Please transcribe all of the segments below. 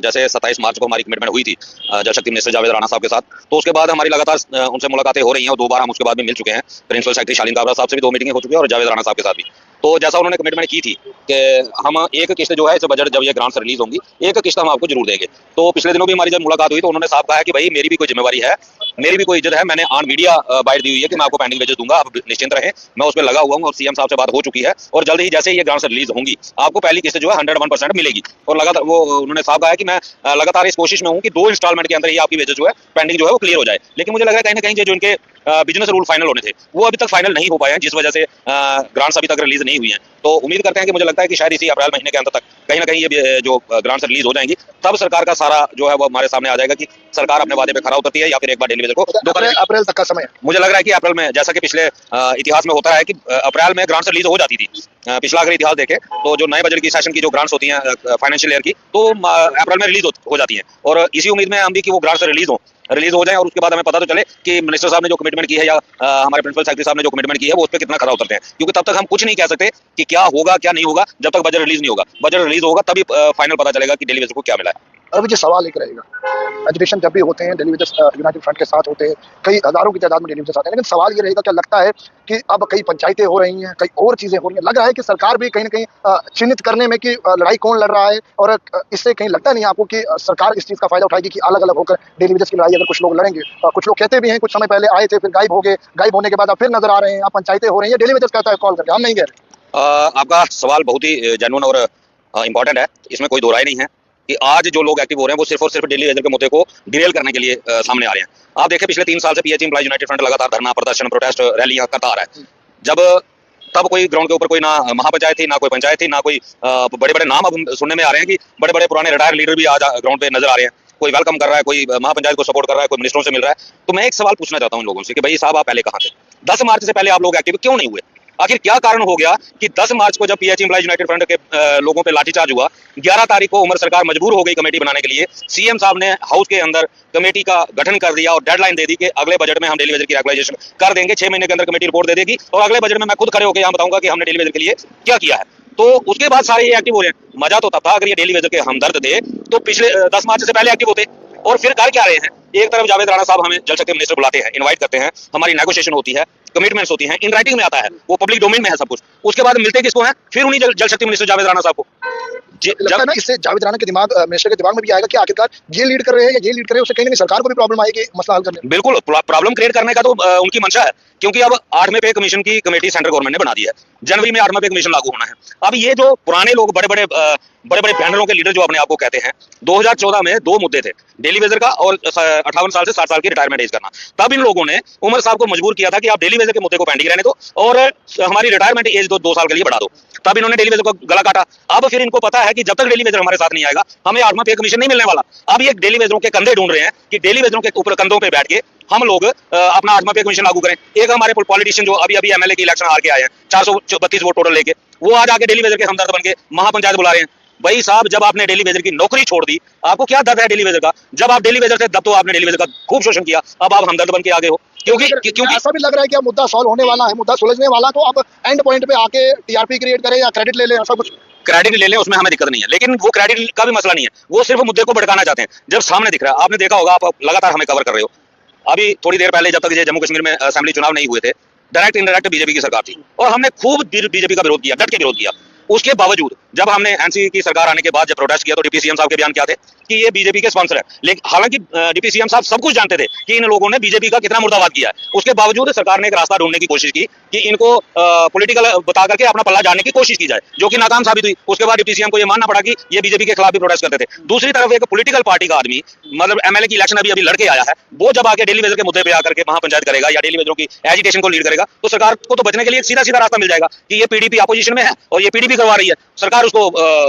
जैसे 27 मार्च को हमारी कमिटमेंट हुई थी जल शक्ति मिनिस्टर जावेद राणा साहब के साथ, तो उसके बाद हमारी लगातार उनसे मुलाकातें हो रही हैं और 2 बार हम उसके बाद भी मिल चुके हैं। प्रिंसिपल सेक्रेटरी शालीन काबरा साहब से भी 2 मीटिंगें हो चुकी है और जावेद राणा साहब के साथ भी। तो जैसा उन्होंने कमिटमेंट की थी कि हम एक किस्त जो है इस बजट जब ये ग्रांट्स रिलीज होंगी, एक किस्त हम आपको जरूर देंगे। तो पिछले दिनों भी हमारी जब मुलाकात हुई तो उन्होंने साफ कहा है कि भाई मेरी भी कोई जिम्मेवारी है, मेरी भी कोई इज्जत है, मैंने ऑन मीडिया बाइट दी हुई है कि मैं आपको पेंडिंग वेजेस दूंगा, आप निश्चिंत रहें, मैं उसमें लगा हुआ हूँ और सीएम साहब से बात हो चुकी है और जल्द ही जैसे ये ग्रांट्स रिलीज होंगी आपको पहली किस्त जो है 101% मिलेगी। और लगातार वो उन्होंने साफ कहा है कि मैं लगातार इस कोशिश में हूँ कि 2 इंस्टॉलमेंट के अंदर ही आपकी वेजेस जो है पेंडिंग जो है वो क्लियर हो जाए। लेकिन मुझे लग रहा है कहीं ना कहीं जो इनके बिजनेस रूल फाइनल होने थे वो अभी तक फाइनल नहीं हो पाए हैं, जिस वजह से ग्रांट्स अभी तक रिलीज नहीं हुई हैं। तो उम्मीद करते हैं कि मुझे लगता है कि शायद इसी अप्रैल महीने के अंत तक कहीं ना कहीं ये जो ग्रांट्स रिलीज हो जाएंगी, तब सरकार का सारा जो है वो हमारे सामने आ जाएगा कि सरकार अपने वादे पे खरा उतरती है या फिर एक बार डेली वेजर को अप्रैल तक का समय। मुझे लग रहा है कि अप्रैल में, जैसा कि पिछले इतिहास में होता है कि अप्रैल में ग्रांट्स रिलीज हो जाती थी। पिछला अगर इतिहास देखें तो जो नए बजट की सेशन की जो ग्रांट्स होती हैं फाइनेंशियल ईयर की, तो अप्रैल में रिलीज हो जाती हैं और इसी उम्मीद में हम भी कि वो ग्रांट्स रिलीज हो जाए और उसके बाद हमें पता तो चले कि मिनिस्टर साहब ने जो कमिटमेंट की है या हमारे प्रिंसिपल सेक्रेटरी साहब ने जो कमिटमेंट की है वो उस पर कितना खरा उतरते हैं। क्योंकि तब तक हम कुछ नहीं कह सकते कि क्या होगा क्या नहीं होगा जब तक बजट रिलीज नहीं होगा। बजट रिलीज होगा तभी फाइनल पता चलेगा कि डेली वेजर को क्या मिला है। अभी जो सवाल एक रहेगा, एजुकेशन जब भी होते हैं डेली वेजेस यूनाइटेड फ्रंट के साथ होते हैं, कई हजारों की तादाद में डेली वेजेस आते हैं, लेकिन सवाल ये रहेगा क्या लगता है कि अब कई पंचायतें हो रही हैं, कई और चीजें हो रही हैं, लग रहा है कि सरकार भी कहीं ना कहीं चिन्हित करने में कि लड़ाई कौन लड़ रहा है और इससे कहीं लगता नहीं आपको कि सरकार इस चीज का फायदा उठाएगी कि अलग अलग होकर डेली वेजेस की लड़ाई अगर कुछ लोग लड़ेंगे। कुछ लोग कहते भी हैं कुछ समय पहले आए थे फिर गायब हो गए, गायब होने के बाद अब फिर नजर आ रहे हैं, अब पंचायतें हो रही हैं, डेली वेजेस कहता है कॉल करके हम नहीं कह रहे। आपका सवाल बहुत ही जेन्युइन और इंपॉर्टेंट है, इसमें कोई दो राय नहीं है कि आज जो लोग एक्टिव हो रहे हैं वो सिर्फ और सिर्फ डेली वेजर के मुद्दे को डिरेल करने के लिए सामने आ रहे हैं। आप देखें पिछले 3 साल से पीएचई एम्प्लॉयज यूनाइटेड फ्रंट लगातार धरना, प्रदर्शन, प्रोटेस्ट, रैलियां करता आ रहा है। जब तब कोई ग्राउंड के ऊपर कोई ना महापंचायत थी, ना कोई पंचायत थी, ना कोई बड़े बड़े नाम अब सुनने में आ रहे हैं कि बड़े बड़े पुराने रिटायर्ड लीडर भी आज ग्राउंड पे नजर आ रहे हैं। कोई वेलकम कर रहा है, कोई महापंचायत को सपोर्ट कर रहा है, कोई मिनिस्टरों से मिल रहा है। तो मैं एक सवाल पूछना चाहता हूं इन लोगों से कि भाई साहब आप पहले कहां थे? 10 मार्च से पहले आप लोग एक्टिव क्यों नहीं हुए? आखिर क्या कारण हो गया कि 10 मार्च को जब पीएचई एम्प्लॉयज यूनाइटेड फ्रंट के लोगों पे लाठीचार्ज हुआ, 11 तारीख को उमर सरकार मजबूर हो गई कमेटी बनाने के लिए, सीएम साहब ने हाउस के अंदर कमेटी का गठन कर दिया और डेडलाइन दे दी कि अगले बजट में हम डेली वेजर की रेगुलाइजेशन कर देंगे, 6 महीने के अंदर कमेटी रिपोर्ट दे देगी और अगले बजट में मैं खुद खड़े होकर यहाँ बताऊंगा कि हमने डेली वेजर के लिए क्या किया है। तो उसके बाद सारे ये एक्टिव हो रहे हैं। मजा तो तब था अगर ये डेली वेजर के हमदर्द थे तो पिछले 10 मार्च से पहले एक्टिव होते। और फिर कर क्या रहे हैं? एक तरफ जावेद राणा साहब हमें जल शक्ति मिनिस्टर बुलाते हैं, इनवाइट करते हैं, हमारी नेगोशिएशन होती है, कमिटमेंट्स होती हैं, इन राइटिंग में आता है, वो पब्लिक डोमेन में है सब कुछ। उसके बाद मिलते किसको हैं? फिर उन्हीं जल शक्ति मिनिस्टर जावेद राणा साहब को। लगता है ना इससे जावेद राणा के दिमाग, मिनिस्टर के दिमाग में भी आएगा कि आखिरकार ये लीड कर रहे हैं या ये लीड कर रहे हैं, उससे कहीं ना कहीं सरकार को भी प्रॉब्लम आएगी मसला हल करने में। बिल्कुल प्रॉब्लम क्रिएट करने का तो उनकी मंशा है, क्योंकि अब 8वें पे कमीशन की कमेटी सेंट्रल गवर्नमेंट ने बना दी है। जनवरी में 8वां पे कमीशन लागू होना है। अब ये जो पुराने लोग बड़े बड़े बैनरों के लीडर जो अपने आप को कहते हैं, 2014 में 2 मुद्दे थे, डेली वेजर का और 58 साल से 60 साल की रिटायरमेंट एज करना। तब इन लोगों ने उमर साहब को मजबूर किया था कि आप डेली वेजर के मुद्दे को पेंडिंग रहने दो और हमारी रिटायरमेंट एज 2 साल के लिए बढ़ा दो। तब इन्होंने डेली वेजर को गला काटा। अब फिर इनको पता है कि जब तक डेली वेजर हमारे साथ नहीं आएगा हमें 8वां पे कमीशन नहीं मिलने वाला। अब ये डेली वेजरों के कंधे ढूंढ रहे हैं कि डेली वेजरों के ऊपर कंधों पे बैठ के हम लोग अपना 8वां पे कमीशन लागू करें। एक हमारे पॉलिटिशियन जो अभी एमएलए की इलेक्शन हार के आए हैं, 432 वोट टोटल लेके, वो आज आके डेली वेजर के हमदर्द बन के महापंचायत बुला रहे हैं। भाई साहब जब आपने डेली वेजर की नौकरी छोड़ दी, आपको क्या दर्द है डेली वेजर का? जब आप डेली वेजर थे तब तो आपने डेली वेजर का खूब शोषण किया, अब आप हमदर्द बन के आगे हो। क्योंकि ऐसा भी लग रहा है कि अब मुद्दा सॉल्व होने वाला है, मुद्दा सुलझने वाला, तो अब एंड पॉइंट पे आके टीआरपी क्रिएट करें या क्रेडिट ले लें, ऐसा कुछ। क्रेडिट ले लें उसमें हमें दिक्कत नहीं है, लेकिन वो क्रेडिट का भी मसला नहीं है, वो सिर्फ मुद्दे को भड़काना चाहते हैं। जब सामने दिख रहा है, आपने देखा होगा, आप लगातार हमें कवर कर रहे हो। अभी थोड़ी देर पहले जब तक ये जम्मू कश्मीर में असेंबली चुनाव नहीं हुए थे, डायरेक्ट इनडायरेक्ट बीजेपी की सरकार थी और हमने खूब बीजेपी का विरोध किया, डट के विरोध किया। उसके बावजूद जब हमने एनसीपी की सरकार आने के बाद जब प्रोटेस्ट किया तो डिप्टी सीएम साहब के बयान क्या थे कि ये बीजेपी के स्पॉन्सर है। लेकिन हालांकि डिप्टी सीएम साहब सब कुछ जानते थे कि इन लोगों ने बीजेपी का कितना मुर्दाबाद किया है। उसके बावजूद सरकार ने एक रास्ता ढूंढने की कोशिश की कि इनको पॉलिटिकल बता करके अपना पल्ला जानने की कोशिश की जाए, जो कि नाकाम साबित हुई। उसके बाद डिप्टी सीएम को यह मानना पड़ा कि ये बीजेपी के खिलाफ भी प्रोटेस्ट करते थे। दूसरी तरफ एक पॉलिटिकल पार्टी का आदमी, मतलब एमएलए की इलेक्शन अभी लड़के आया है, वो जब आके डेली वेजर के मुद्दे पे आकर के महापंचायत करेगा या डेली वेजरों की एजिटेशन को लीड करेगा, तो सरकार को तो बचने के लिए सीधा सीधा रास्ता मिल जाएगा कि ये पीडीपी अपोजिशन में है और ये पीडीपी करवा रही है, सरकार उसको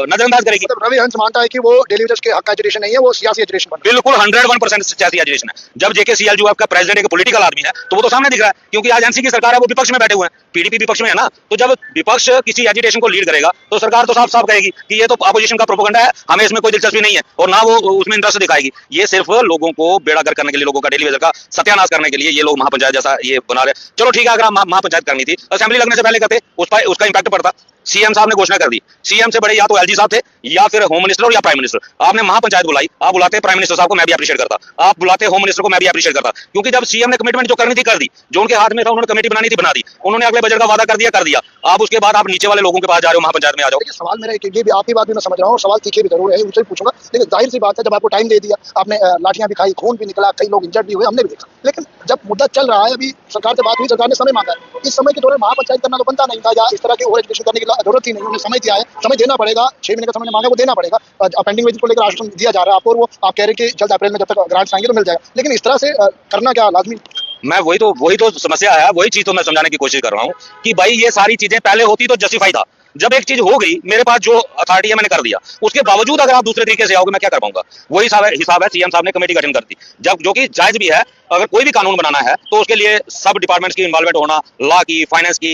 नजरअंदाज करेगी। रवि हंस मानता है कि वो डेली वेजर्स के हक का एजुटेशन नहीं है, वो सियासी एजुटेशन है। बिल्कुल 101% सियासी एजुटेशन है। जब जेके सीएलजू का प्रेसिडेंट एक पॉलिटिकल आदमी है तो वो तो सामने दिख रहा है, क्योंकि आज एनसी की सरकार है, वो विपक्ष में बैठे हुए हैं, पीडीपी विपक्ष में है ना, तो जब विपक्ष किसी एजिटेशन को लीड करेगा तो सरकार तो साफ साफ कहेगी कि ये तो अपोजिशन का प्रोपेगेंडा है, हमें इसमें कोई दिलचस्पी नहीं है, और ना वो उसमें इंटरेस्ट दिखाएगी। ये सिर्फ लोगों को बेड़ागर करने के लिए, लोगों का डेली वेजर का सत्यानाश करने के लिए ये लोग महापंचायत जैसा ये बना रहे। चलो ठीक है, अगर महापंचायत करनी थी, असेंबली लगने से पहले करते, उसका इंपैक्ट पड़ता। सीएम साहब ने घोषणा कर दी, सीएम से बड़े या तो एलजी साहब थे या फिर होम मिनिस्टर और या प्राइम मिनिस्टर। आपने महापंचायत बुलाई, आप बुलाते प्राइम मिनिस्टर साहब को, मैं भी अप्रिशिएट करता, आप बुलाते होम मिनिस्टर को, मैं भी अप्रिशिएट करता, क्योंकि जब सीएम ने कमिटमेंट जो करनी थी कर दी, जो उनके हाथ में था उन्होंने कमेटी बनानी थी बना दी, उन्होंने अगले बजट का वादा कर दिया। आप उसके बाद आप नीचे वाले लोगों के पास जा रहे हो, महापंचायत में आ जाओ। सवाल मेरा ये भी, आपकी बात भी मैं समझ रहा हूँ, सवाल तीखे भी जरूर है, उनसे भी पूछूंगा, लेकिन जाहिर सी बात है, जब आपको टाइम दे दिया, आपने लाठियां भी खाई, खून भी निकला, कई लोग इंजर्ड भी हुए, हमने भी देखा, लेकिन जब मुद्दा चल रहा है, अभी सरकार से बात हुई, सरकार ने समय मांगा है, इस समय के दौरान महापंचायत करना तो बनता नहीं था, या इस तरह की ओवर एजुकेशन करने की जरूरत ही नहीं, उन्होंने समय दिया है, समय देना पड़ेगा, 6 महीने का समय मांगा, वो देना पड़ेगा। पेंडिंग वेजेस को लेकर आश्वासन दिया जा रहा है आपको, और वो आप कह रहे हैं कि जल्द अप्रैल में जब तक ग्रांट्स आएंगे तो मिल जाएगा, लेकिन इस तरह से करना क्या लाजमी? मैं वही तो समस्या है, वही चीज तो मैं समझाने की कोशिश कर रहा हूँ कि भाई ये सारी चीजें पहले होती तो जस्टिफाई था। जब एक चीज हो गई, मेरे पास जो अथॉरिटी है मैंने कर दिया, उसके बावजूद अगर आप दूसरे तरीके से आओगे, मैं क्या कर पाऊंगा? वही हिसाब है, सीएम साहब ने कमेटी गठन कर दी, जब जो कि जायज भी है। अगर कोई भी कानून बनाना है तो उसके लिए सब डिपार्टमेंट्स की इन्वॉल्वमेंट होना, लॉ की, फाइनेंस की,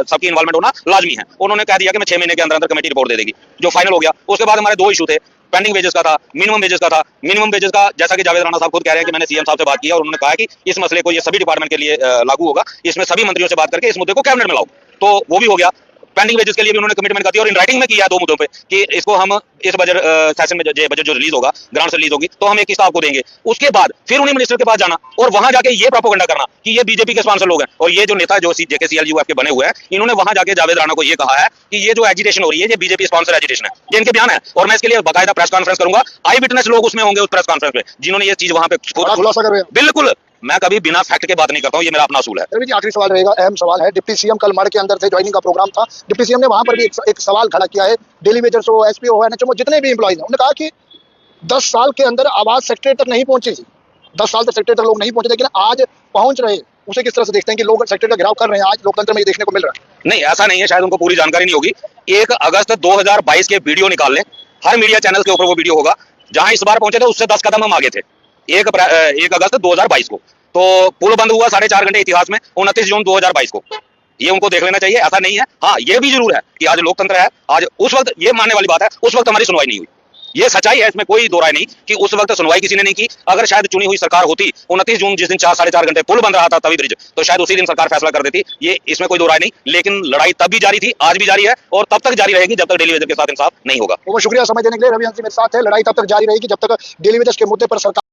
सबकी इन्वॉल्वमेंट होना लाजमी है। उन्होंने कह दिया कि मैं 6 महीने के अंदर कमेटी रिपोर्ट दे देगी, जो फाइनल हो गया। उसके बाद हमारे 2 इशू थे, पेंडिंग वेजेस का था, मिनिमम वेजेस का था। मिनिमम वेजेस का जैसा कि जावेद राणा साहब खुद कह रहे हैं कि मैंने सीएम साहब से बात की और उन्होंने कहा कि इस मसले को ये सभी डिपार्टमेंट के लिए लागू होगा, इसमें सभी मंत्रियों से बात करके इस मुद्दे को कैबिनेट में लाओ, तो वो भी हो गया। पेंडिंग वेजेस के लिए भी उन्होंने कमिटमेंट कर दी और इन राइटिंग में किया 2 मुद्दों पे कि इसको हम इस बजट सेशन में बजट जो रिलीज होगा, ग्रांट रिलीज होगी, तो हम एक किस्त आपको देंगे। उसके बाद फिर उन्हीं मिनिस्टर के पास जाना और वहां जाके ये प्रोपेगेंडा करना कि ये बीजेपी के स्पॉन्सर लोग हैं, और ये जो नेता जो जेकेसीएलयूएफ के बने हुए हैं, इन्होंने वहां जाके जावेद राणा को ये कहा है कि ये जो एजिटेशन हो रही है ये बीजेपी स्पॉन्सर एजिटेशन है। ये इनके बयान है, और मैं इसके लिए बाकायदा प्रेस कॉन्फ्रेंस करूंगा। आई विटनेस लोग उसमें होंगे उस प्रेस कॉन्फ्रेंस में, जिन्होंने ये चीज वहां पे खुलासा कर रहे हैं। बिल्कुल, मैं कभी बिना फैक्ट के बात नहीं करता हूँ, ये मेरा अपना असूल है। रवि जी, आखिरी सवाल रहेगा, अहम सवाल है। डिप्टी सीएम कल मढ़ के अंदर थे, ज्वाइनिंग का प्रोग्राम था, डिप्टी सीएम ने वहां पर भी एक सवाल खड़ा किया है, डेली वेजर्स हो, एसपीओ हो, एनएचएम हो, जितने भी एम्प्लॉइज हैं, उन्होंने कहा कि 10 साल के अंदर आवाज सेक्रेटरी तक नहीं पहुंची थी, 10 साल तक सेक्रेटरी तक लोग नहीं पहुंचे, लेकिन आज पहुंच रहे। उसे किस तरह से देखते हैं कि लोग सेक्रेटरी का घेराव कर रहे हैं? आज लोकतंत्र में ये देखने को मिल रहा है। नहीं, ऐसा नहीं है, शायद उनको पूरी जानकारी नहीं होगी। 1 अगस्त 2022 के वीडियो निकाल लें, हर मीडिया चैनल के ऊपर वो वीडियो होगा। जहां इस बार पहुंचे थे उससे 10 कदम हम आगे थे। 1 अगस्त 2022 को तो पुल बंद हुआ 4.5 घंटे इतिहास में, 29 जून 2022 को। ये उनको देख लेना चाहिए, ऐसा नहीं है। हाँ, ये भी जरूर है कि आज लोकतंत्र है, आज उस वक्त ये मानने वाली बात है, उस वक्त हमारी सुनवाई नहीं हुई, ये सच्चाई है, इसमें कोई दो राय नहीं कि उस वक्त सुनवाई किसी ने नहीं की। अगर शायद चुनी हुई सरकार होती, 29 जून जिस दिन 4-4.5 घंटे पुल बंद रहा था तवी ब्रिज, तो शायद उसी दिन सरकार फैसला कर देती, ये इसमें कोई दो राय नहीं। लेकिन लड़ाई तब भी जारी थी, आज भी जारी है, और तब तक जारी रहेगी जब तक डेली वेजर के साथ इंसाफ नहीं होगा। बहुत शुक्रिया समय देने के लिए। रवि हंसी मेरे साथ है। लड़ाई तब तक जारी रहेगी जब तक डेली वेजर्स के मुद्दे पर सरकार